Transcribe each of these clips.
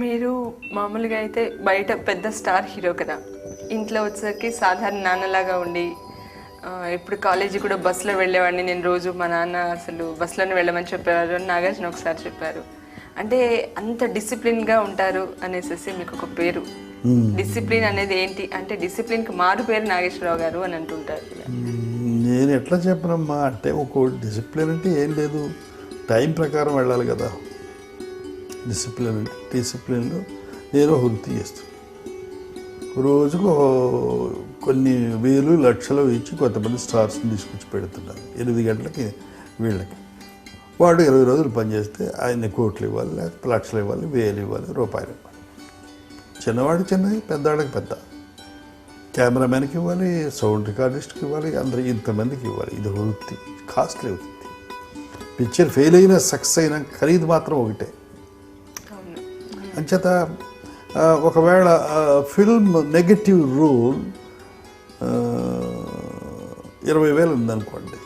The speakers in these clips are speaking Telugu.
మీరు మామూలుగా అయితే బయట పెద్ద స్టార్ హీరో కదా, ఇంట్లో వచ్చేసరికి సాధారణ నాన్నలాగా ఉండి ఇప్పుడు కాలేజీ కూడా బస్సులో వెళ్ళేవాడిని నేను రోజు. మా నాన్న అసలు బస్సులోనే వెళ్ళమని చెప్పేవారు అని నాగార్జున ఒకసారి చెప్పారు. అంటే అంత డిసిప్లిన్గా ఉంటారు అనేసి మీకు ఒక పేరు. డిసిప్లిన్ అనేది ఏంటి అంటే డిసిప్లిన్కి మారు పేరు నాగేశ్వరరావు గారు అని అంటుంటారు. నేను ఎట్లా చెప్పనమ్మా అంటే ఒక డిసిప్లిన్ అంటే ఏం లేదు, టైం ప్రకారం వెళ్ళాలి కదా. డిసిప్లిన్ అంటే డిసిప్లిన్లో నేను ఒక వృత్తి చేస్తాను. రోజుకు కొన్ని వేలు లక్షలు ఇచ్చి కొంతమంది స్టార్స్ని తీసుకొచ్చి పెడుతున్నారు 8 గంటలకి వీళ్ళకి. వాడు 20 రోజులు పనిచేస్తే ఆయన్ని కోట్లు ఇవ్వాలి, లేకపోతే లక్షలు ఇవ్వాలి, 1000 ఇవ్వాలి, రూపాయలు ఇవ్వాలి. చిన్నవాడికి చిన్నది, పెద్దవాడికి పెద్ద. కెమెరామెన్కి ఇవ్వాలి, సౌండ్ రికార్డిస్ట్కి ఇవ్వాలి, అందరూ ఇంతమందికి ఇవ్వాలి. ఇది వృత్తి, కాస్ట్లీ వృత్తి. పిక్చర్ ఫెయిల్ అయినా సక్సెస్ అయినా ఖరీదు మాత్రం ఒకటే. అంచేత ఒకవేళ ఫిల్మ్ నెగటివ్ రోల్ 20,000 ఉందనుకోండి,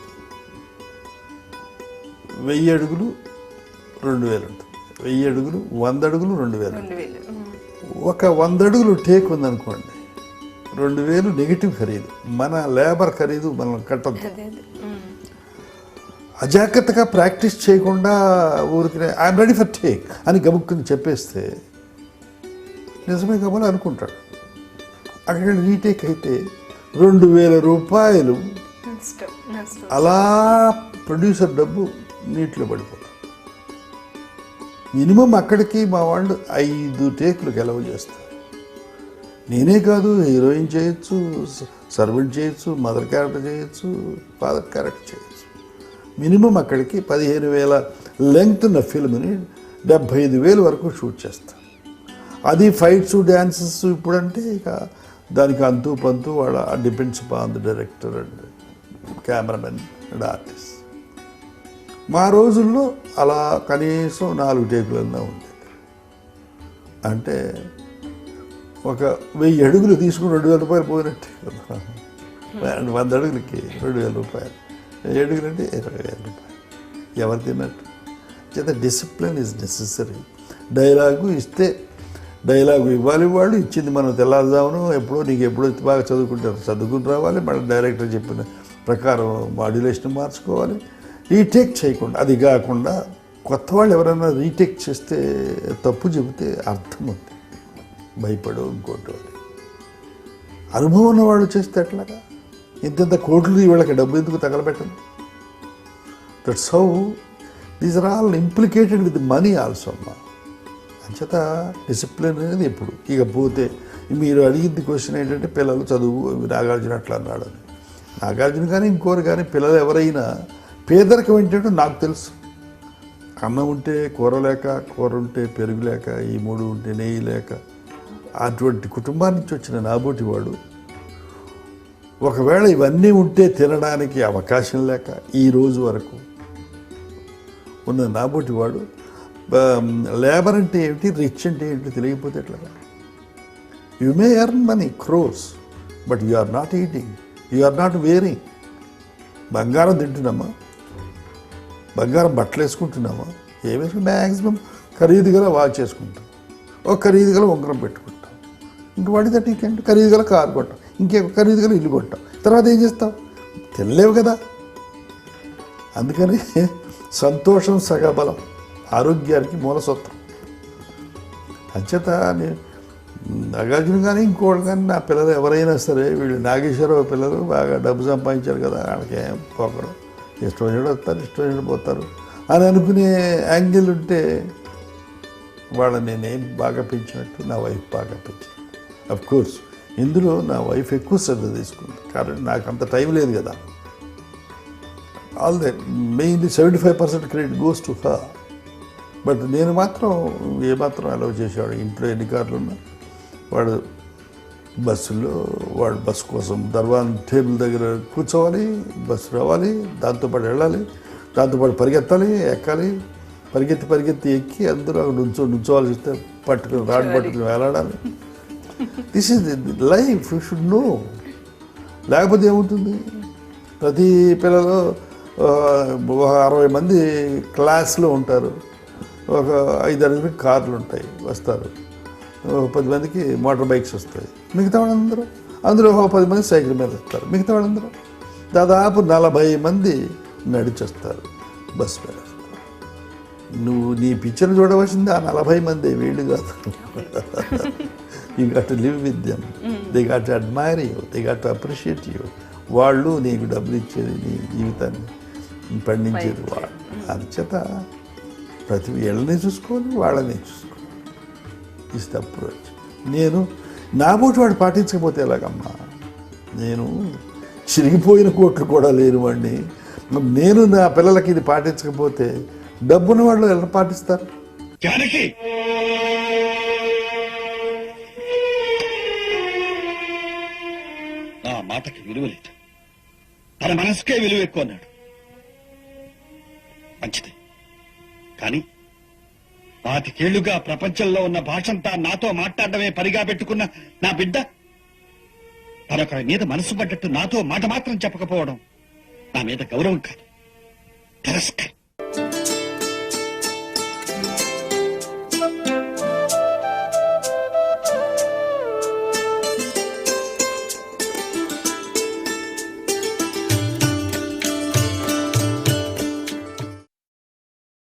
1000 అడుగులు 2,000 ఉంటుంది. 1000 అడుగులు 100 అడుగులు 2,000. ఒక 100 అడుగులు టేక్ ఉందనుకోండి, 2,000 నెగిటివ్ ఖరీదు. మన లేబర్ ఖరీదు మనం కట్టద్దు. అజాగ్రత్తగా ప్రాక్టీస్ చేయకుండా ఊరికి ఐఎమ్ రెడీ ఫర్ టేక్ అని గబుక్కుని చెప్పేస్తే నిజమే కాబట్టి అనుకుంటాడు. అక్కడ రీటేక్ అయితే 2,000 రూపాయలు అలా ప్రొడ్యూసర్ డబ్బు నీటిలో పడిపోతుంది. మినిమం అక్కడికి మా వాళ్ళు 5 టేకులు గెలవ చేస్తారు. నేనే కాదు, హీరోయిన్ చేయొచ్చు, సర్వెంట్ చేయొచ్చు, మదర్ క్యారెక్టర్ చేయొచ్చు, ఫాదర్ క్యారెక్టర్ చేయొచ్చు. మినిమం అక్కడికి 15,000 లెంగ్త్ ఉన్న ఫిల్మ్ని 75,000 వరకు షూట్ చేస్తాను. అది ఫైట్స్ డ్యాన్సెస్ ఇప్పుడంటే ఇక దానికి అంతు పంతు వాళ్ళ depends upon the director and cameraman and artist. మా రోజుల్లో అలా కనీసం 4 టేకులన్నా ఉండేది. అంటే ఒక 1000 అడుగులు తీసుకుని 2,000 రూపాయలు పోయినట్టే కదా. 100 అడుగులకి 2,000 రూపాయలు, 1000 అడుగులు అంటే 20,000 రూపాయలు. ఎవరు తిన్నట్టు? చేత డిసిప్లిన్ ఈజ్ నెసెసరీ. డైలాగు ఇస్తే డైలాగు ఇవ్వాలి, వాళ్ళు ఇచ్చింది మనం తెల్లారుజామును ఎప్పుడో నీకు ఎప్పుడో బాగా చదువుకుని రావాలి. మళ్ళీ డైరెక్టర్ చెప్పిన ప్రకారం మాడ్యులేషన్ మార్చుకోవాలి. రీటేక్ చేయకుండా, అది కాకుండా కొత్త వాళ్ళు ఎవరైనా రీటేక్ చేస్తే తప్పు చెబితే అర్థం ఉంది, భయపడు ఇంకోటి. అనుభవం ఉన్నవాళ్ళు చేస్తే ఎట్లాగా? ఇంత కోట్లు వీళ్ళకి డబ్బు ఎందుకు తగలబెట్టదు? That's how these are all implicated with money also అమ్మా. అంచేత డిసిప్లిన్ అనేది ఎప్పుడు. ఇక పోతే మీరు అడిగింది క్వశ్చన్ ఏంటంటే పిల్లలు చదువు, నాగార్జున అట్లా అన్నాడు అని. నాగార్జున కానీ ఇంకోరు కానీ పిల్లలు ఎవరైనా పేదరికం ఏంటంటే నాకు తెలుసు. అన్నం ఉంటే కూర లేక, కూర ఉంటే పెరుగు లేక, ఈ 3 ఉంటే నెయ్యి లేక, అటువంటి కుటుంబాల నుంచి వచ్చిన నాబోటి వాడు ఒకవేళ ఇవన్నీ ఉంటే తినడానికి అవకాశం లేక ఈ రోజు వరకు ఉన్న నాబోటి వాడు లేబర్ అంటే ఏమిటి, రిచ్ అంటే ఏమిటి తెలియకపోతే ఎట్లాగా? You may earn money crores but you are not eating, you are not wearing. బంగారం తింటున్నామా, బంగారం బట్టలు వేసుకుంటున్నామా? ఏమేసుకు మ్యాక్సిమం ఖరీదు గల వాచ్ వేసుకుంటాం, ఒక ఖరీదు గల ఉంగరం పెట్టుకుంటాం, ఇంక వాడి తట్టి ఇంకేంటి ఖరీదు గల కారు కొంటాం, ఇంకే ఖరీదు గల ఇల్లు కొంటాం. తర్వాత ఏం చేస్తాం? తినలేవు కదా. అందుకని సంతోషం సగబలం, ఆరోగ్యానికి మూలసత్వం. అంచేత నాగార్జున కానీ ఇంకోటి కానీ నా పిల్లలు ఎవరైనా సరే, వీళ్ళు నాగేశ్వరరావు పిల్లలు బాగా డబ్బు సంపాదించారు కదా, వాళ్ళకి ఏం పోకడం, ఇష్టం వస్తారు, ఇష్టం పోతారు అని అనుకునే యాంగిల్ ఉంటే వాళ్ళని నేనేం బాగా పెంచినట్టు నా వైఫ్ బాగా పెంచినట్టు. అఫ్ కోర్స్ ఇందులో నా వైఫ్ ఎక్కువ శ్రద్ధ తీసుకుంది, కాబట్టి నాకు అంత టైం లేదు కదా. All that mainly 75% credit goes to her. But నేను మాత్రం ఏమాత్రం అలౌ చేసేవాడు. ఇంట్లో ఎన్ని కార్లు ఉన్నా వాడు బస్సులో, వాడు బస్సు కోసం దర్వాన్ టేబుల్ దగ్గర కూర్చోవాలి, బస్సు రావాలి, దాంతోపాటు వెళ్ళాలి, దాంతోపాటు పరిగెత్తాలి, ఎక్కాలి, పరిగెత్తి ఎక్కి అందరూ అక్కడ నుంచోవాల్సి వస్తే పట్టుకుని రాడ్ పట్టుకుని వేలాడాలి. This is life, you should know. లేకపోతే ఏముంటుంది? ప్రతి పిల్లలు 60 మంది క్లాస్లో ఉంటారు, ఒక 5-6 కార్లు ఉంటాయి, వస్తారు. ఒక 10 మందికి మోటార్ బైక్స్ వస్తాయి. మిగతా వాళ్ళందరూ, అందులో ఒక 10 మంది సైకిల్ మీద వస్తారు. మిగతా వాళ్ళందరూ దాదాపు 40 మంది నడిచొస్తారు, బస్సు మీద. నువ్వు నీ పిక్చర్ చూడవలసింది ఆ 40 మంది, వీళ్ళు కాదు. You got to live with them, they got to admire you, they got to appreciate you. వాళ్ళు నీకు డబ్బులు ఇచ్చేది, నీ జీవితాన్ని పండించేది వాళ్ళు. అందుచేత ప్రతి వీళ్ళని చూసుకోవాలి, వాళ్ళని చూసుకోవాలి. Is the approach. నేను నా పోటీ వాడు పాటించకపోతే ఎలాగమ్మా? నేను చిరిగిపోయిన కోట్లు కూడా లేని వాడిని. నేను నా పిల్లలకి ఇది పాటించకపోతే డబ్బున్న వాళ్ళు ఎలా పాటిస్తారు? జానకి, నా మాటకి విలువ లేదు, తన మనసుకే విలువ ఎక్కువ అన్నాడు. మంచిది, కానీ 25 ఏళ్లుగా ప్రపంచంలో ఉన్న భాషంతా నాతో మాట్లాడడమే పనిగా పెట్టుకున్న నా బిడ్డ తనొక మీద మనసు పడ్డట్టు నాతో మాట మాత్రం చెప్పకపోవడం నా మీద గౌరవం కాదు, తెరస్.